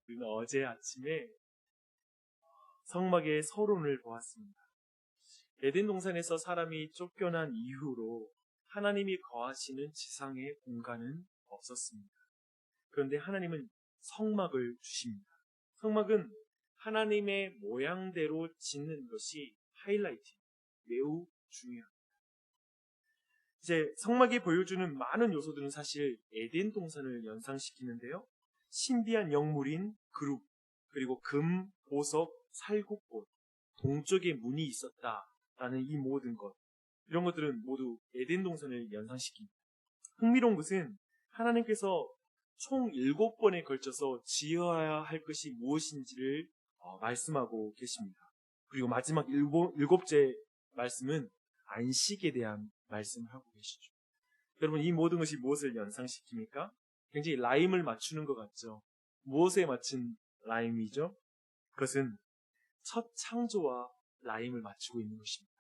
우리는 어제 아침에 성막의 서론을 보았습니다. 에덴 동산에서 사람이 쫓겨난 이후로 하나님이 거하시는 지상의 공간은 없었습니다. 그런데 하나님은 성막을 주십니다. 성막은 하나님의 모양대로 짓는 것이 하이라이트, 매우 중요합니다. 이제 성막이 보여주는 많은 요소들은 사실 에덴 동산을 연상시키는데요. 신비한 영물인 그룹, 그리고 금, 보석, 살구꽃, 동쪽에 문이 있었다라는 이 모든 것, 이런 것들은 모두 에덴 동산을 연상시킵니다. 흥미로운 것은 하나님께서 총 7번에 걸쳐서 지어야 할 것이 무엇인지를 말씀하고 계십니다. 그리고 마지막 7째 말씀은 안식에 대한 말씀을 하고 계시죠. 여러분, 이 모든 것이 무엇을 연상시킵니까? 굉장히 라임을 맞추는 것 같죠? 무엇에 맞춘 라임이죠? 그것은 첫 창조와 라임을 맞추고 있는 것입니다.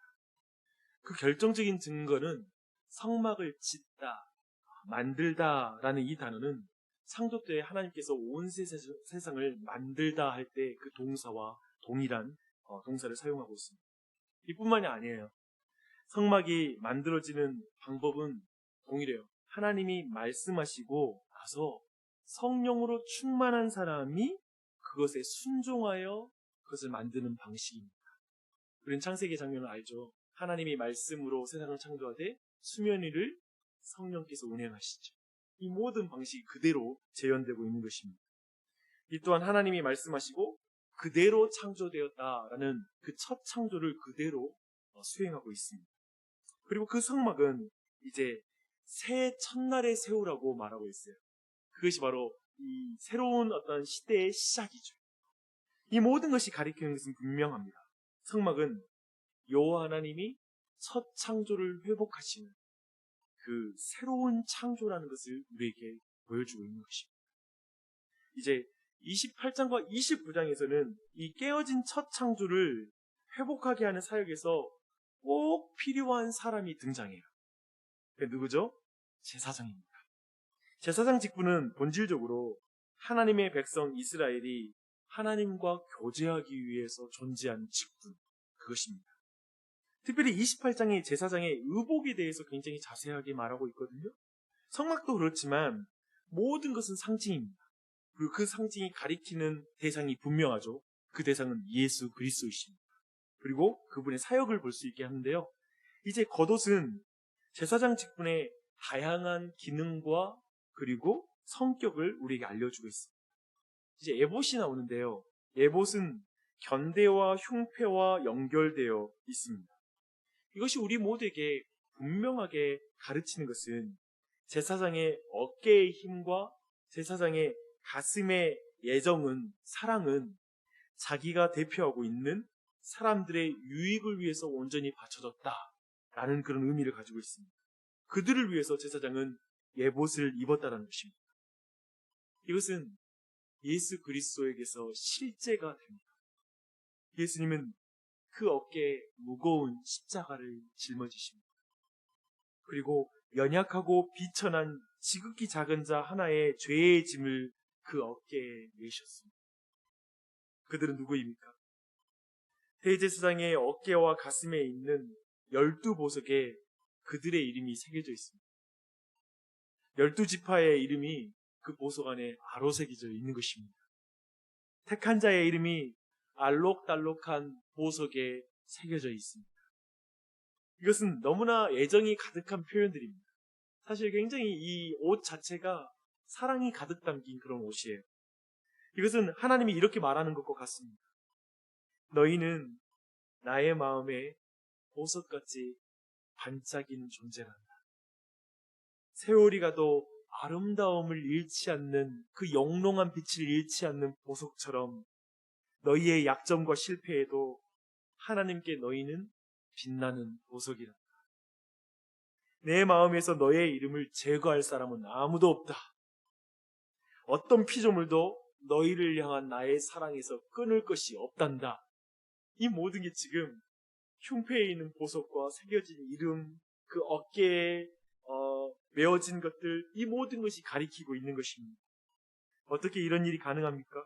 그 결정적인 증거는 성막을 짓다, 만들다라는 이 단어는 창조 때 하나님께서 온 세상을 만들다 할 때 그 동사와 동일한 동사를 사용하고 있습니다. 이뿐만이 아니에요. 성막이 만들어지는 방법은 동일해요. 하나님이 말씀하시고 나서 성령으로 충만한 사람이 그것에 순종하여 그것을 만드는 방식입니다. 우리는 창세기 장면을 알죠. 하나님이 말씀으로 세상을 창조하되 수면 위를 성령께서 운행하시죠. 이 모든 방식이 그대로 재현되고 있는 것입니다. 이 또한 하나님이 말씀하시고 그대로 창조되었다라는 그 첫 창조를 그대로 수행하고 있습니다. 그리고 그 성막은 이제 새 첫날의 새우라고 말하고 있어요. 그것이 바로 이 새로운 어떤 시대의 시작이죠. 이 모든 것이 가리키는 것은 분명합니다. 성막은 여호와 하나님이 첫 창조를 회복하시는 그 새로운 창조라는 것을 우리에게 보여주고 있는 것입니다. 이제 28장과 29장에서는 이 깨어진 첫 창조를 회복하게 하는 사역에서 꼭 필요한 사람이 등장해요. 그게 누구죠? 제사장입니다. 제사장 직분은 본질적으로 하나님의 백성 이스라엘이 하나님과 교제하기 위해서 존재하는 직분, 그것입니다. 특별히 28장의 제사장의 의복에 대해서 굉장히 자세하게 말하고 있거든요. 성막도 그렇지만 모든 것은 상징입니다. 그리고 그 상징이 가리키는 대상이 분명하죠. 그 대상은 예수 그리스도이십니다. 그리고 그분의 사역을 볼 수 있게 하는데요. 이제 겉옷은 제사장 직분의 다양한 기능과 그리고 성격을 우리에게 알려주고 있습니다. 이제 에봇이 나오는데요. 에봇은 견대와 흉패와 연결되어 있습니다. 이것이 우리 모두에게 분명하게 가르치는 것은 제사장의 어깨의 힘과 제사장의 가슴의 애정은, 사랑은 자기가 대표하고 있는 사람들의 유익을 위해서 온전히 바쳐졌다라는 그런 의미를 가지고 있습니다. 그들을 위해서 제사장은 예봇을 입었다는 것입니다. 이것은 예수 그리스도에게서 실제가 됩니다. 예수님은 그 어깨에 무거운 십자가를 짊어지십니다. 그리고 연약하고 비천한 지극히 작은 자 하나의 죄의 짐을 그 어깨에 메셨습니다. 그들은 누구입니까? 대제사장의 어깨와 가슴에 있는 12보석에 그들의 이름이 새겨져 있습니다. 12지파의 이름이 그 보석 안에 아로새겨져 있는 것입니다. 택한 자의 이름이 알록달록한 보석에 새겨져 있습니다. 이것은 너무나 애정이 가득한 표현들입니다. 사실 굉장히 이 옷 자체가 사랑이 가득 담긴 그런 옷이에요. 이것은 하나님이 이렇게 말하는 것과 같습니다. 너희는 나의 마음에 보석같이 반짝이는 존재란다. 세월이 가도 아름다움을 잃지 않는 그 영롱한 빛을 잃지 않는 보석처럼 너희의 약점과 실패에도 하나님께 너희는 빛나는 보석이란다. 내 마음에서 너의 이름을 제거할 사람은 아무도 없다. 어떤 피조물도 너희를 향한 나의 사랑에서 끊을 것이 없단다. 이 모든 게 지금 흉패에 있는 보석과 새겨진 이름, 그 어깨에 메어진 것들, 이 모든 것이 가리키고 있는 것입니다. 어떻게 이런 일이 가능합니까?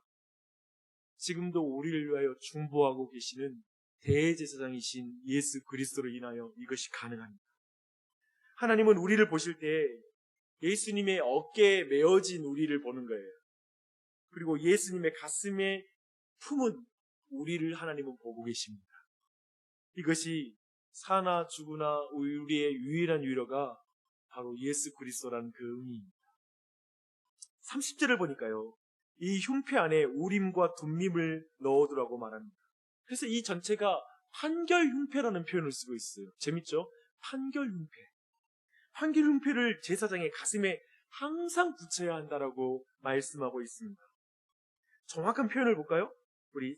지금도 우리를 위하여 중보하고 계시는 대제사장이신 예수 그리스도로 인하여 이것이 가능합니다. 하나님은 우리를 보실 때 예수님의 어깨에 메어진 우리를 보는 거예요. 그리고 예수님의 가슴에 품은 우리를 하나님은 보고 계십니다. 이것이 사나 죽으나 우리의 유일한 위로가 바로 예수 그리스도라는 그 의미입니다. 30절을 보니까요, 이 흉패 안에 우림과 둠림을 넣어두라고 말합니다. 그래서 이 전체가 판결 흉패라는 표현을 쓰고 있어요. 재밌죠? 판결 흉패. 판결 흉패를 제사장의 가슴에 항상 붙여야 한다라고 말씀하고 있습니다. 정확한 표현을 볼까요? 우리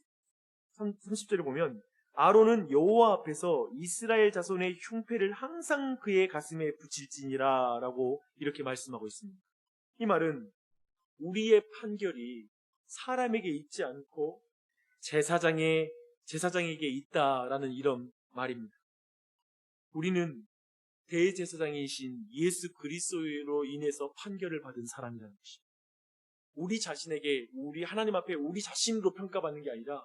30절을 보면 아론은 여호와 앞에서 이스라엘 자손의 흉패를 항상 그의 가슴에 붙일지니라 라고 이렇게 말씀하고 있습니다. 이 말은 우리의 판결이 사람에게 있지 않고 제사장에게 있다라는 이런 말입니다. 우리는 대제사장이신 예수 그리스도로 인해서 판결을 받은 사람이라는 것입니다. 우리 자신에게, 우리 하나님 앞에 우리 자신으로 평가받는 게 아니라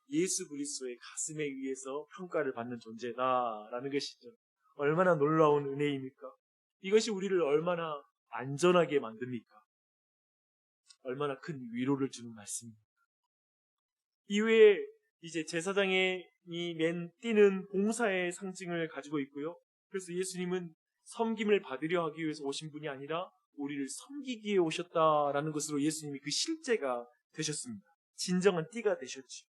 예수 그리스도의 가슴에 의해서 평가를 받는 존재다라는 것이죠. 얼마나 놀라운 은혜입니까? 이것이 우리를 얼마나 안전하게 만듭니까? 얼마나 큰 위로를 주는 말씀입니다. 이외에 이제 제사장이 맨 띠는 봉사의 상징을 가지고 있고요. 그래서 예수님은 섬김을 받으려 하기 위해서 오신 분이 아니라 우리를 섬기기에 오셨다라는 것으로 예수님이 그 실제가 되셨습니다. 진정한 띠가 되셨죠.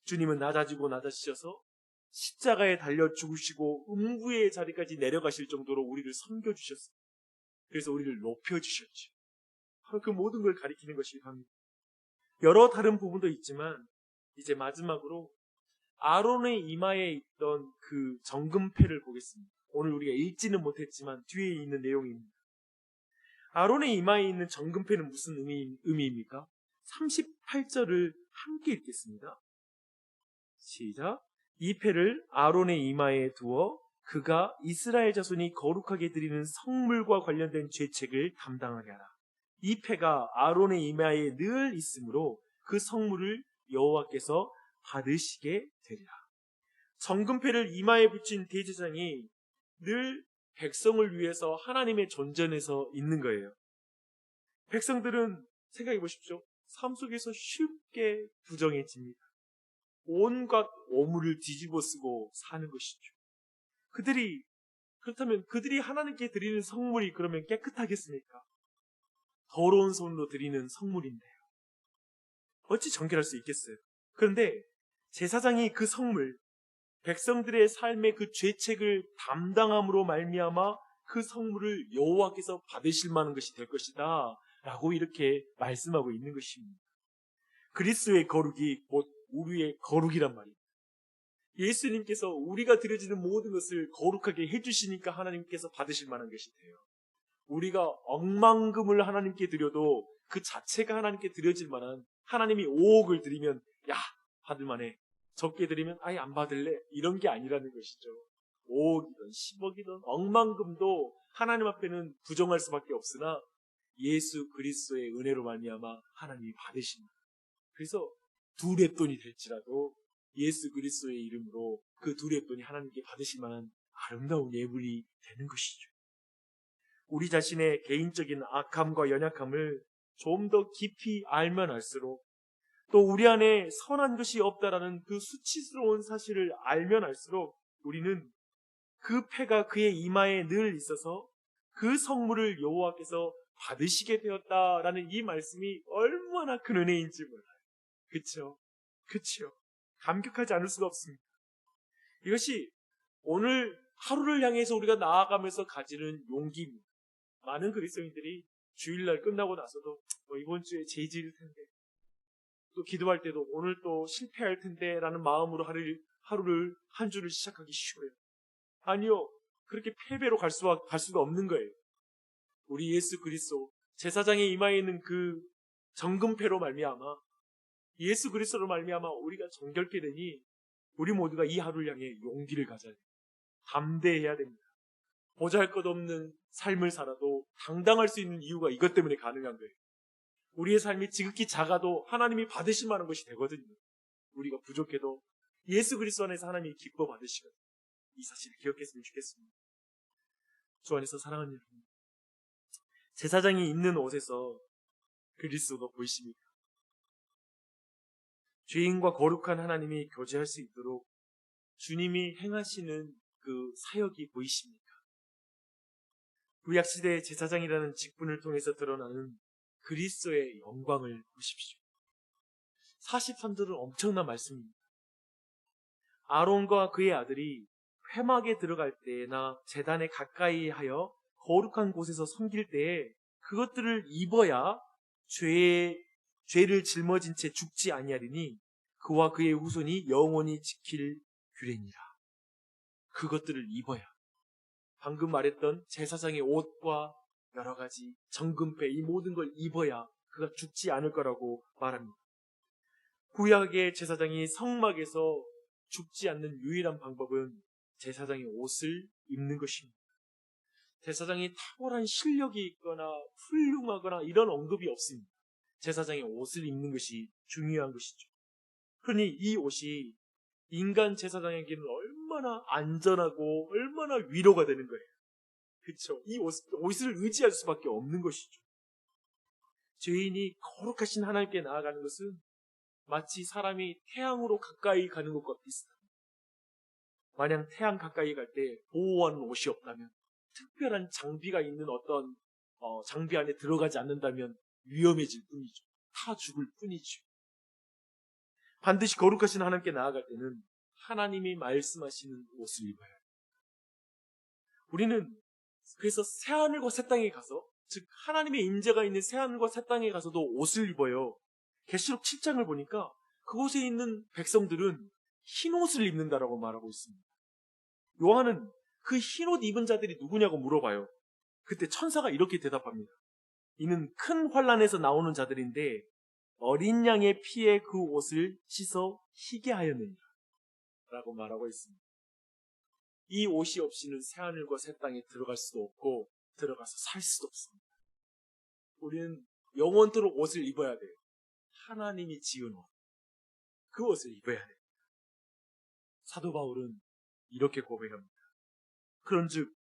주님은 낮아지고 낮아지셔서 십자가에 달려 죽으시고 음부의 자리까지 내려가실 정도로 우리를 섬겨주셨습니다. 그래서 우리를 높여주셨죠. 바로 그 모든 걸 가리키는 것이 합니다. 여러 다른 부분도 있지만 이제 마지막으로 아론의 이마에 있던 그 정금패를 보겠습니다. 오늘 우리가 읽지는 못했지만 뒤에 있는 내용입니다. 아론의 이마에 있는 정금패는 무슨 의미입니까? 38절을 함께 읽겠습니다. 시작. 이 패를 아론의 이마에 두어 그가 이스라엘 자손이 거룩하게 드리는 성물과 관련된 죄책을 담당하게 하라. 이 패가 아론의 이마에 늘 있으므로 그 성물을 여호와께서 받으시게 되리라. 정금패를 이마에 붙인 대제사장이 늘 백성을 위해서 하나님의 존전에서 있는 거예요. 백성들은 생각해 보십시오. 삶 속에서 쉽게 부정해집니다. 온갖 오물을 뒤집어 쓰고 사는 것이죠. 그렇다면 그들이 하나님께 드리는 성물이 그러면 깨끗하겠습니까? 더러운 손으로 드리는 성물인데요. 어찌 정결할 수 있겠어요? 그런데 제사장이 그 성물, 백성들의 삶의 그 죄책을 담당함으로 말미암아 그 성물을 여호와께서 받으실 만한 것이 될 것이다 라고 이렇게 말씀하고 있는 것입니다. 그리스도의 거룩이 곧 우리의 거룩이란 말입니다. 예수님께서 우리가 드려지는 모든 것을 거룩하게 해주시니까 하나님께서 받으실 만한 것이 돼요. 우리가 억만금을 하나님께 드려도 그 자체가 하나님께 드려질 만한, 하나님이 5억을 드리면 야 받을 만해, 적게 드리면 아예 안 받을래, 이런 게 아니라는 것이죠. 5억이든 10억이든 억만금도 하나님 앞에는 부정할 수밖에 없으나 예수 그리스도의 은혜로 말미암아 하나님이 받으십니다. 그래서 두 렙돈이 될지라도 예수 그리스도의 이름으로 그 두 렙돈이 하나님께 받으실 만한 아름다운 예물이 되는 것이죠. 우리 자신의 개인적인 악함과 연약함을 좀 더 깊이 알면 알수록, 또 우리 안에 선한 것이 없다라는 그 수치스러운 사실을 알면 알수록 우리는 그 패가 그의 이마에 늘 있어서 그 성물을 여호와께서 받으시게 되었다라는 이 말씀이 얼마나 큰 은혜인지 몰라요. 그렇죠? 그렇죠? 감격하지 않을 수가 없습니다. 이것이 오늘 하루를 향해서 우리가 나아가면서 가지는 용기입니다. 많은 그리스도인들이 주일날 끝나고 나서도 이번 주에 죄지을 텐데, 또 기도할 때도 오늘 또 실패할 텐데 라는 마음으로 하루를 한 주를 시작하기 쉬워요. 아니요, 그렇게 패배로 갈 수가 없는 거예요. 우리 예수 그리스도 제사장의 이마에 있는 그 정금패로 말미암아, 예수 그리스도로 말미암아 우리가 정결케 되니 우리 모두가 이 하루를 향해 용기를 가져야 됩니다. 담대해야 됩니다. 보잘것없는 삶을 살아도 당당할 수 있는 이유가 이것 때문에 가능한 거예요. 우리의 삶이 지극히 작아도 하나님이 받으실 만한 것이 되거든요. 우리가 부족해도 예수 그리스도 안에서 하나님이 기뻐 받으시거든요. 이 사실을 기억했으면 좋겠습니다. 주 안에서 사랑하는 여러분, 제사장이 입는 옷에서 그리스도가 보이십니까? 죄인과 거룩한 하나님이 교제할 수 있도록 주님이 행하시는 그 사역이 보이십니까? 구약시대의 제사장이라는 직분을 통해서 드러나는 그리스도의 영광을 보십시오. 43절은 엄청난 말씀입니다. 아론과 그의 아들이 회막에 들어갈 때나 제단에 가까이 하여 거룩한 곳에서 섬길 때에 그것들을 입어야 죄를 짊어진 채 죽지 아니하리니 그와 그의 후손이 영원히 지킬 규례니라. 그것들을 입어야, 방금 말했던 제사장의 옷과 여러 가지 정금패, 이 모든 걸 입어야 그가 죽지 않을 거라고 말합니다. 구약의 제사장이 성막에서 죽지 않는 유일한 방법은 제사장의 옷을 입는 것입니다. 제사장이 탁월한 실력이 있거나 훌륭하거나 이런 언급이 없습니다. 제사장의 옷을 입는 것이 중요한 것이죠. 그러니 이 옷이 인간 제사장에게는 얼마나 안전하고 얼마나 위로가 되는 거예요. 그렇죠? 이 옷을 의지할 수밖에 없는 것이죠. 죄인이 거룩하신 하나님께 나아가는 것은 마치 사람이 태양으로 가까이 가는 것과 비슷합니다. 만약 태양 가까이 갈 때 보호하는 옷이 없다면, 특별한 장비가 있는 어떤 장비 안에 들어가지 않는다면 위험해질 뿐이죠. 타 죽을 뿐이죠. 반드시 거룩하신 하나님께 나아갈 때는 하나님이 말씀하시는 옷을 입어야 해요. 우리는 그래서 새하늘과 새 땅에 가서, 즉 하나님의 임재가 있는 새하늘과 새 땅에 가서도 옷을 입어요. 계시록 7장을 보니까 그곳에 있는 백성들은 흰 옷을 입는다라고 말하고 있습니다. 요한은 그 흰 옷 입은 자들이 누구냐고 물어봐요. 그때 천사가 이렇게 대답합니다. 이는 큰 환난에서 나오는 자들인데 어린 양의 피에 그 옷을 씻어 희게 하였느니라 라고 말하고 있습니다. 이 옷이 없이는 새하늘과 새 땅에 들어갈 수도 없고 들어가서 살 수도 없습니다. 우리는 영원토록 옷을 입어야 돼요. 하나님이 지은 옷, 그 옷을 입어야 돼요. 사도 바울은 이렇게 고백합니다. 그런즉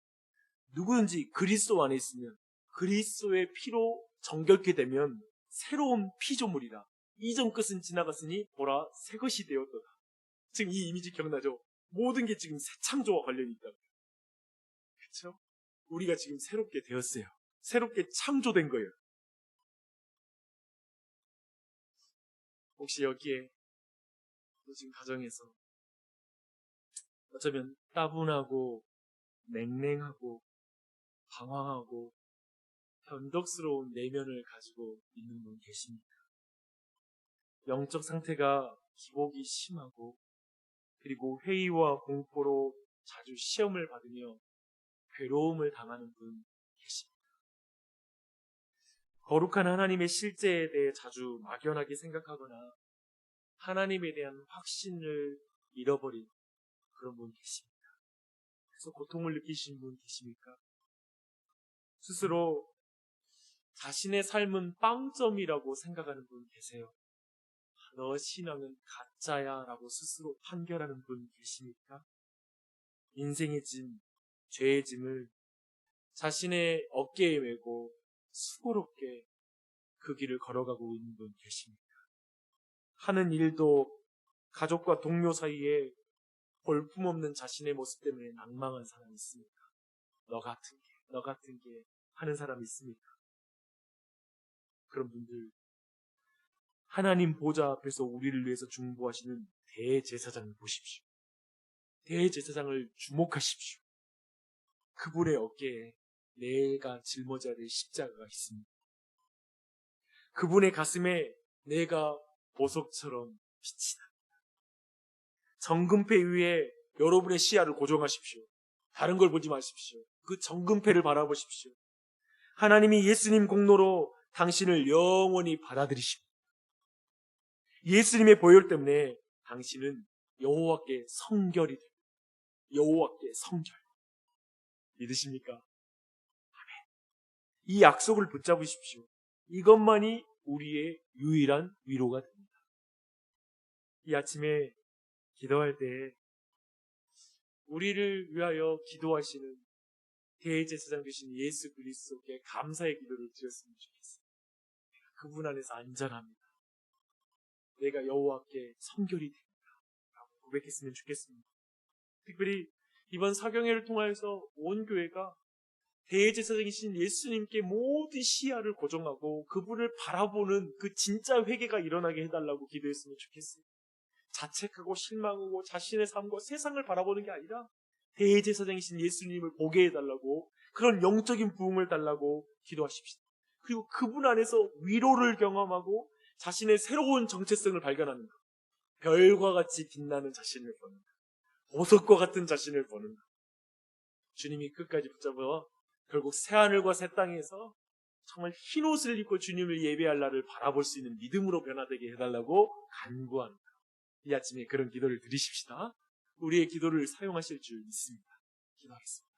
누구든지 그리스도 안에 있으면 그리스도의 피로 정결케 되면 새로운 피조물이라. 이전 것은 지나갔으니 보라 새 것이 되었도다. 지금 이 이미지 기억나죠? 모든 게 지금 새 창조와 관련이 있다고요. 그렇죠? 우리가 지금 새롭게 되었어요. 새롭게 창조된 거예요. 혹시 여기에 지금 가정에서 어쩌면 따분하고 냉랭하고 방황하고 변덕스러운 내면을 가지고 있는 분 계십니까? 영적 상태가 기복이 심하고 그리고 회의와 공포로 자주 시험을 받으며 괴로움을 당하는 분 계십니까? 거룩한 하나님의 실제에 대해 자주 막연하게 생각하거나 하나님에 대한 확신을 잃어버린 그런 분 계십니까? 그래서 고통을 느끼시는 분 계십니까? 스스로 자신의 삶은 빵점이라고 생각하는 분 계세요? 너 신앙은 가짜야 라고 스스로 판결하는 분 계십니까? 인생의 짐, 죄의 짐을 자신의 어깨에 메고 수고롭게 그 길을 걸어가고 있는 분 계십니까? 하는 일도 가족과 동료 사이에 볼품없는 자신의 모습 때문에 낭망한 사람이 있습니까? 너 같은 게 하는 사람이 있습니까? 그런 분들, 하나님 보좌 앞에서 우리를 위해서 중보하시는 대제사장을 보십시오. 대제사장을 주목하십시오. 그분의 어깨에 내가 짊어져야 될 십자가가 있습니다. 그분의 가슴에 내가 보석처럼 빛이 납니다. 정금패 위에 여러분의 시야를 고정하십시오. 다른 걸 보지 마십시오. 그 정금패를 바라보십시오. 하나님이 예수님 공로로 당신을 영원히 받아들이십니다. 예수님의 보혈 때문에 당신은 여호와께 성결이 됩니다. 여호와께 성결. 믿으십니까? 이 약속을 붙잡으십시오. 이것만이 우리의 유일한 위로가 됩니다. 이 아침에 기도할 때 우리를 위하여 기도하시는 대제사장 되신 예수 그리스도께 감사의 기도를 드렸으면 좋겠어요. 그분 안에서 안전합니다. 내가 여호와께 성결이 됩니다. 라고 고백했으면 좋겠습니다. 특별히 이번 사경회를 통하여서 온 교회가 대제사장이신 예수님께 모든 시야를 고정하고 그분을 바라보는 그 진짜 회개가 일어나게 해달라고 기도했으면 좋겠어요. 자책하고 실망하고 자신의 삶과 세상을 바라보는 게 아니라 대제사장이신 예수님을 보게 해달라고, 그런 영적인 부흥을 달라고 기도하십시오. 그리고 그분 안에서 위로를 경험하고 자신의 새로운 정체성을 발견하는 것, 별과 같이 빛나는 자신을 보는 것, 보석과 같은 자신을 보는 것, 주님이 끝까지 붙잡아 결국 새하늘과 새 땅에서 정말 흰 옷을 입고 주님을 예배할 날을 바라볼 수 있는 믿음으로 변화되게 해달라고 간구합니다. 이 아침에 그런 기도를 드리십시다. 우리의 기도를 사용하실 줄 믿습니다. 기도하겠습니다.